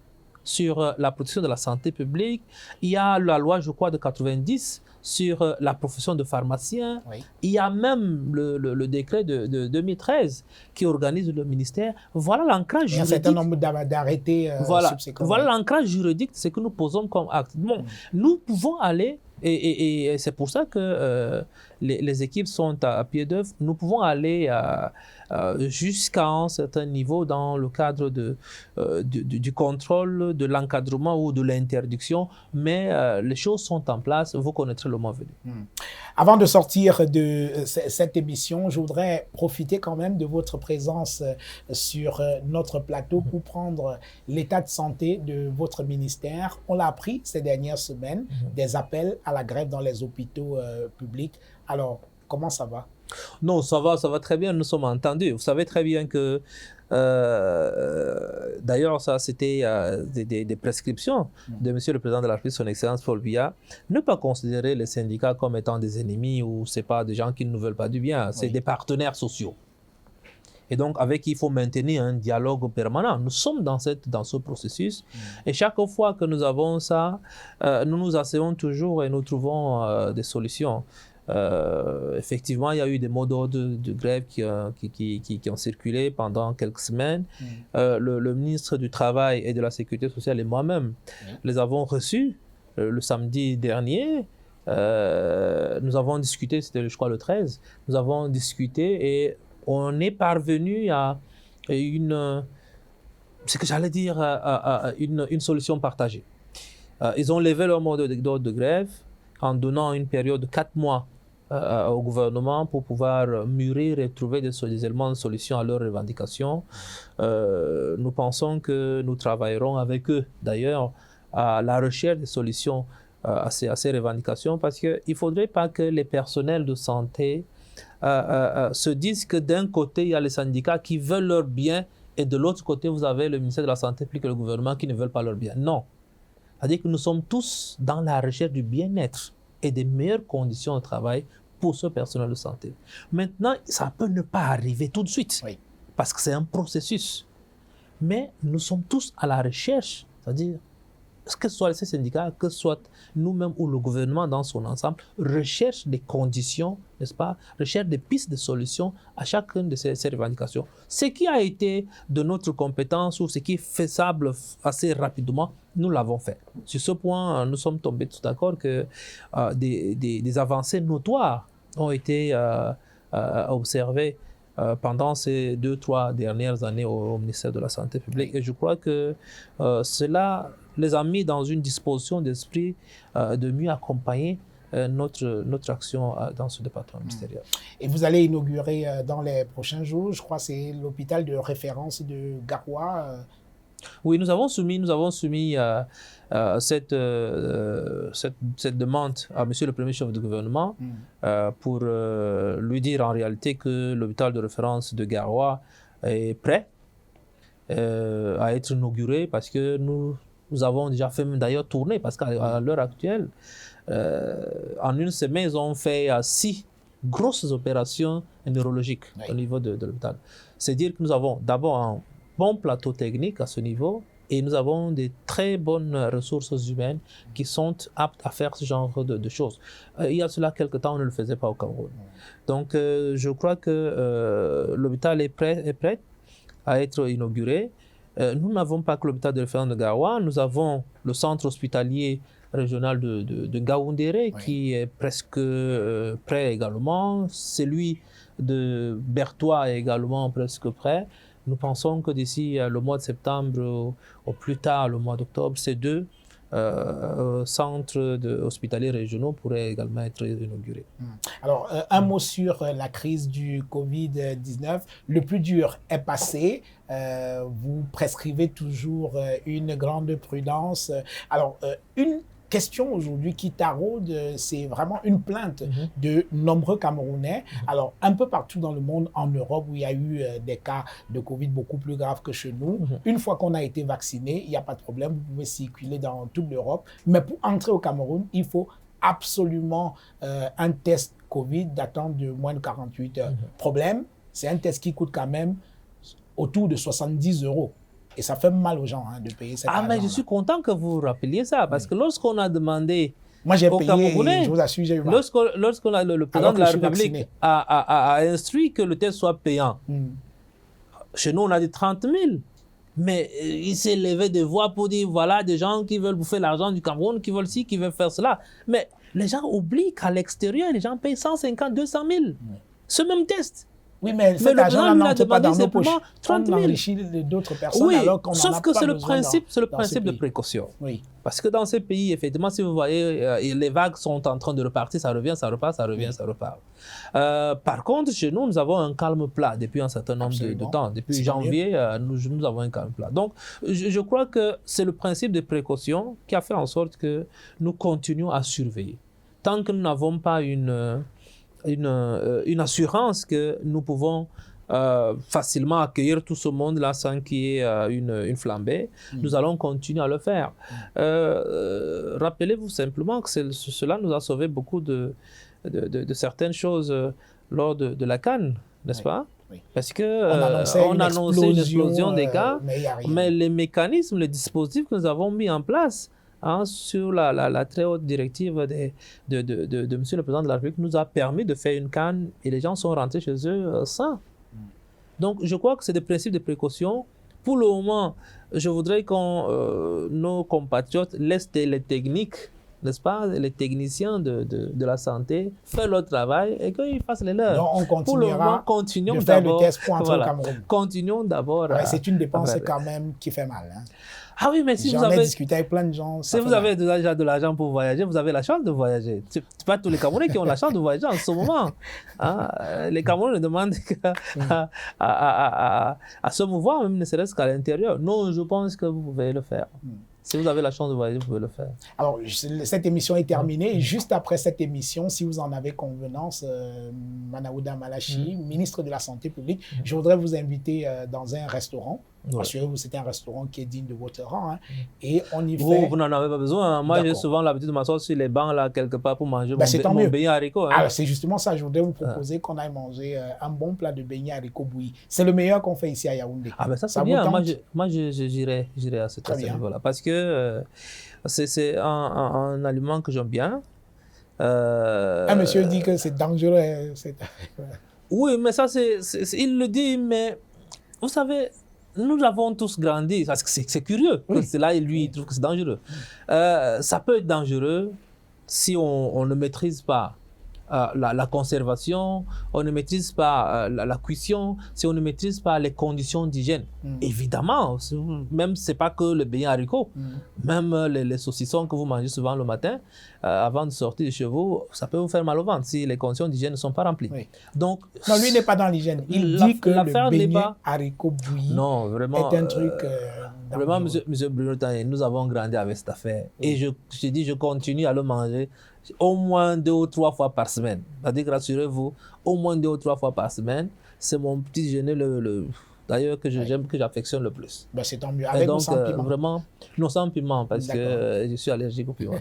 Speaker 6: sur la protection de la santé publique. Il y a la loi, je crois, de 90 sur la profession de pharmacien.
Speaker 5: Oui.
Speaker 6: Il y a même le décret de 2013 qui organise le ministère. Voilà l'ancrage juridique.
Speaker 5: Il y a un certain nombre d'arrêtés subséquents.
Speaker 6: Voilà l'ancrage juridique, c'est que nous posons comme acte. Bon, nous pouvons aller, et c'est pour ça que les équipes sont à pied d'œuvre, nous pouvons aller jusqu'à un certain niveau dans le cadre du contrôle, de l'encadrement ou de l'interdiction, mais les choses sont en place, vous connaîtrez le moment venu.
Speaker 5: Avant de sortir de cette émission, je voudrais profiter quand même de votre présence sur notre plateau pour prendre l'état de santé de votre ministère. On l'a appris ces dernières semaines, des appels à la grève dans les hôpitaux publics. Alors, comment ça va?
Speaker 6: Non, ça va très bien, nous sommes entendus. Vous savez très bien que, d'ailleurs, ça c'était des prescriptions de Monsieur le Président de la République, son Excellence Paul Biya, ne pas considérer les syndicats comme étant des ennemis ou c'est pas des gens qui ne nous veulent pas du bien, c'est des partenaires sociaux. Et donc, avec qui il faut maintenir un dialogue permanent. Nous sommes dans ce processus. Et chaque fois que nous avons ça, nous nous asseyons toujours et nous trouvons des solutions. Effectivement, il y a eu des mots d'ordre de grève qui ont circulé pendant quelques semaines. Le ministre du Travail et de la Sécurité sociale et moi-même les avons reçus le samedi dernier. Nous avons discuté, c'était je crois le 13, nous avons discuté et on est parvenu à une solution partagée. Ils ont levé leur mot d'ordre de grève en donnant une période de 4 mois au gouvernement pour pouvoir mûrir et trouver des éléments de solution à leurs revendications. Nous pensons que nous travaillerons avec eux, d'ailleurs, à la recherche des solutions à ces revendications parce qu'il ne faudrait pas que les personnels de santé se disent que d'un côté, il y a les syndicats qui veulent leur bien et de l'autre côté, vous avez le ministère de la Santé plus que le gouvernement qui ne veulent pas leur bien. Non. C'est-à-dire que nous sommes tous dans la recherche du bien-être et des meilleures conditions de travail pour ce personnel de santé. Maintenant, ça peut ne pas arriver tout de suite,
Speaker 5: Oui.
Speaker 6: parce que c'est un processus. Mais nous sommes tous à la recherche, c'est-à-dire que ce soit ces syndicats, que ce soit nous-mêmes ou le gouvernement dans son ensemble, recherche des conditions, n'est-ce pas, recherche des pistes de solutions à chacune de ces revendications. Ce qui a été de notre compétence ou ce qui est faisable assez rapidement, nous l'avons fait. Sur ce point, nous sommes tombés tous d'accord que des avancées notoires ont été observées pendant ces 2-3 dernières années au ministère de la Santé publique. Et je crois que cela les a mis dans une disposition d'esprit de mieux accompagner notre action dans ce département ministériel.
Speaker 5: Et vous allez inaugurer dans les prochains jours, je crois, c'est l'hôpital de référence de Garoua.
Speaker 6: Oui, nous avons soumis cette demande à Monsieur le Premier chef de gouvernement pour lui dire en réalité que l'hôpital de référence de Garoua est prêt à être inauguré, parce que nous avons déjà fait d'ailleurs tourner, parce qu'à l'heure actuelle, en une semaine, ils ont fait 6 grosses opérations neurologiques au niveau de l'hôpital. C'est dire que nous avons d'abord un bon plateau technique à ce niveau, et nous avons des très bonnes ressources humaines qui sont aptes à faire ce genre de choses. Il y a cela quelques temps, on ne le faisait pas au Cameroun. Donc, je crois que l'hôpital est prêt à être inauguré. Nous n'avons pas que l'hôpital de référence de Garoua, nous avons le centre hospitalier régional de Ngaoundéré qui est presque prêt également. Celui de Bertois est également presque prêt. Nous pensons que d'ici le mois de septembre au plus tard le mois d'octobre, ces 2 centres hospitaliers régionaux pourraient également être inaugurés.
Speaker 5: Alors, un mot sur la crise du Covid-19. Le plus dur est passé. Vous prescrivez toujours une grande prudence. Alors, une question aujourd'hui qui taraude, c'est vraiment une plainte de nombreux Camerounais. Alors, un peu partout dans le monde, en Europe, où il y a eu des cas de Covid beaucoup plus graves que chez nous, une fois qu'on a été vacciné, il n'y a pas de problème, vous pouvez circuler dans toute l'Europe. Mais pour entrer au Cameroun, il faut absolument un test Covid datant de moins de 48 heures. Problème, c'est un test qui coûte quand même autour de 70 €. Et ça fait mal aux gens de payer cet argent.
Speaker 6: Mais je suis content que vous rappeliez ça, parce que lorsqu'on a demandé
Speaker 5: moi, j'ai
Speaker 6: aux
Speaker 5: payé,
Speaker 6: Camerounais,
Speaker 5: je vous assure, j'ai eu mal.
Speaker 6: Lorsqu'on a le président de la République a instruit que le test soit payant, chez nous, on a dit 30 000. Mais il s'est levé des voix pour dire, voilà, des gens qui veulent bouffer l'argent du Cameroun, qui veulent ci, qui veulent faire cela. Mais les gens oublient qu'à l'extérieur, les gens payent 150, 200 000. Ce même test.
Speaker 5: Oui, mais cet argent n'entre pas dans nos poches.
Speaker 6: 30 000.
Speaker 5: On enrichit d'autres personnes alors qu'on n'en a pas besoin.
Speaker 6: Sauf que c'est le principe de précaution.
Speaker 5: Oui.
Speaker 6: Parce que dans ces pays, effectivement, si vous voyez, les vagues sont en train de repartir, ça revient, ça repart, ça revient, ça repart. Par contre, chez nous, nous avons un calme plat depuis un certain nombre de temps. Depuis janvier, nous avons un calme plat. Donc, je crois que c'est le principe de précaution qui a fait en sorte que nous continuons à surveiller. Tant que nous n'avons pas une assurance que nous pouvons facilement accueillir tout ce monde-là sans qu'il y ait une flambée, nous allons continuer à le faire. Rappelez-vous simplement que cela nous a sauvé beaucoup de certaines choses lors de la CAN, n'est-ce pas?
Speaker 5: Oui.
Speaker 6: Parce qu'on annonçait une explosion des cas, mais les mécanismes, les dispositifs que nous avons mis en place sur la très haute directive de Monsieur le Président de la République nous a permis de faire une CAN et les gens sont rentrés chez eux sains. Donc, je crois que c'est des principes de précaution. Pour le moment, je voudrais que nos compatriotes laissent les techniques, n'est-ce pas, les techniciens de la santé faire leur travail et qu'ils fassent les leurs.
Speaker 5: Donc, on continuera
Speaker 6: pour le moment, continuons
Speaker 5: de faire
Speaker 6: d'abord,
Speaker 5: le test pour entrer au Cameroun.
Speaker 6: Continuons d'abord.
Speaker 5: C'est une dépense quand même qui fait mal.
Speaker 6: Ah oui, mais si vous
Speaker 5: avez...
Speaker 6: avez
Speaker 5: discuté avec plein de gens.
Speaker 6: Si vous avez déjà de l'argent pour voyager, vous avez la chance de voyager. Ce n'est pas tous les Camerounais qui ont la chance de voyager en ce moment. Les Camerounais ne demandent qu'à se mouvoir, même ne serait-ce qu'à l'intérieur. Non, je pense que vous pouvez le faire. Si vous avez la chance de voyager, vous pouvez le faire.
Speaker 5: Alors, cette émission est terminée. Et juste après cette émission, si vous en avez convenance, Manaouda Malachi, ministre de la Santé publique, je voudrais vous inviter dans un restaurant. Assurez-vous, c'est un restaurant qui est digne de votre rang. Hein, et on y fait...
Speaker 6: Vous n'en avez pas besoin. Hein. Moi, j'ai souvent l'habitude de m'asseoir sur les bancs, là, quelque part, pour manger mon beignet haricot. Hein.
Speaker 5: Alors, c'est justement ça. Je voudrais vous proposer qu'on aille manger un bon plat de beignet haricot bouilli. C'est le meilleur qu'on fait ici à Yaoundé.
Speaker 6: Ah, ben ça bien. Moi, j'irai à ce niveau-là. Parce que c'est un aliment que j'aime bien.
Speaker 5: Un monsieur dit que c'est dangereux.
Speaker 6: Oui, mais ça, il le dit, mais vous savez... Nous avons tous grandi, parce que c'est curieux. Oui. C'est là, lui, il trouve que c'est dangereux. Ça peut être dangereux si on ne maîtrise pas la conservation, on ne maîtrise pas la cuisson, si on ne maîtrise pas les conditions d'hygiène. Évidemment, même c'est pas que le beignet haricot, même les saucissons que vous mangez souvent le matin, avant de sortir de chez vous, ça peut vous faire mal au ventre si les conditions d'hygiène ne sont pas remplies. Oui. Donc,
Speaker 5: non, lui n'est pas dans l'hygiène. Il dit que le beignet haricot bouilli est un truc...
Speaker 6: vraiment, monsieur Bruno Tanier, nous avons grandi avec cette affaire. Et je dis, je continue à le manger au moins 2 ou 3 fois par semaine. C'est-à-dire que rassurez-vous, au moins 2 ou 3 fois par semaine, c'est mon petit déjeuner d'ailleurs que j'aime, que j'affectionne le plus.
Speaker 5: Ben, c'est tant mieux. Avec ou sans piment?
Speaker 6: Vraiment, non, sans piment, parce que je suis allergique au piment.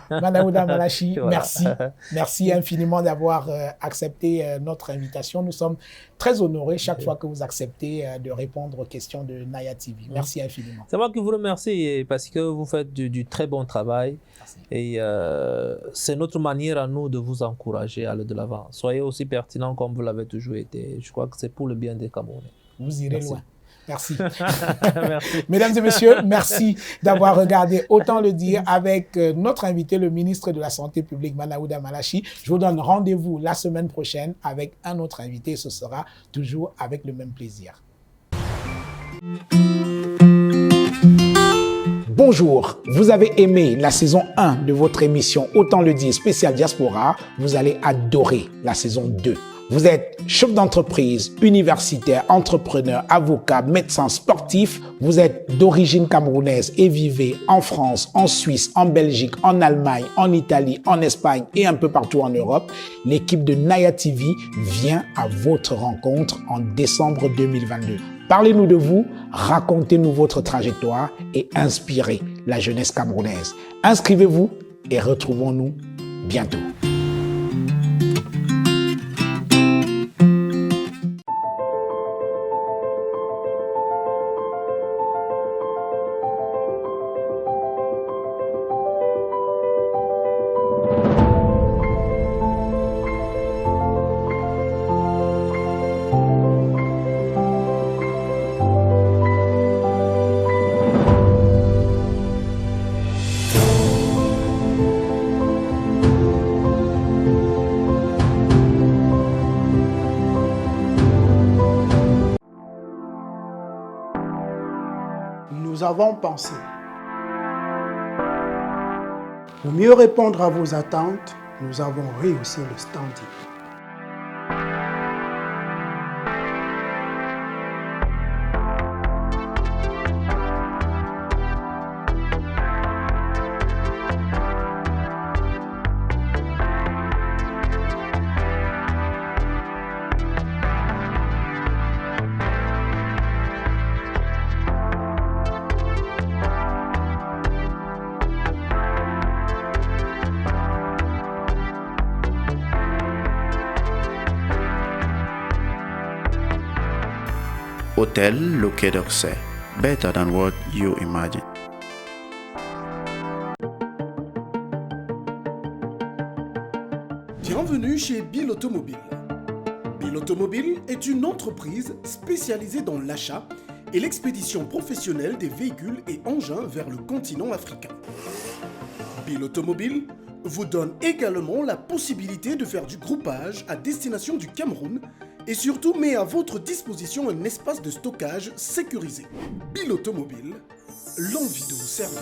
Speaker 5: Manaouda Malachi, voilà. Merci. Merci infiniment d'avoir accepté notre invitation. Nous sommes très honorés chaque fois que vous acceptez de répondre aux questions de Naya TV. Merci infiniment.
Speaker 6: C'est moi qui vous remercie parce que vous faites du très bon travail. Merci. Et c'est notre manière à nous de vous encourager à aller de l'avant. Soyez aussi pertinents comme vous l'avez toujours été. Je crois que c'est pour le bien des Camerounais.
Speaker 5: Vous irez loin. Merci.
Speaker 6: Merci.
Speaker 5: Mesdames et messieurs, merci d'avoir regardé Autant le dire avec notre invité, le ministre de la Santé publique, Manaouda Malachi. Je vous donne rendez-vous la semaine prochaine avec un autre invité. Ce sera toujours avec le même plaisir. Bonjour, vous avez aimé la saison 1 de votre émission Autant le dire spécial Diaspora, vous allez adorer la saison 2. Vous êtes chef d'entreprise, universitaire, entrepreneur, avocat, médecin, sportif. Vous êtes d'origine camerounaise et vivez en France, en Suisse, en Belgique, en Allemagne, en Italie, en Espagne et un peu partout en Europe. L'équipe de Naya TV vient à votre rencontre en décembre 2022. Parlez-nous de vous, racontez-nous votre trajectoire et inspirez la jeunesse camerounaise. Inscrivez-vous et retrouvons-nous bientôt. Nous avons pensé. Pour mieux répondre à vos attentes, nous avons rehaussé le standing.
Speaker 7: Hotel Le Quai d'Orsay. Better than what you imagine.
Speaker 8: Bienvenue chez Bill Automobile. Bill Automobile est une entreprise spécialisée dans l'achat et l'expédition professionnelle des véhicules et engins vers le continent africain. Bill Automobile vous donne également la possibilité de faire du groupage à destination du Cameroun et surtout met à votre disposition un espace de stockage sécurisé. Bill Automobile, l'envie de vous servir.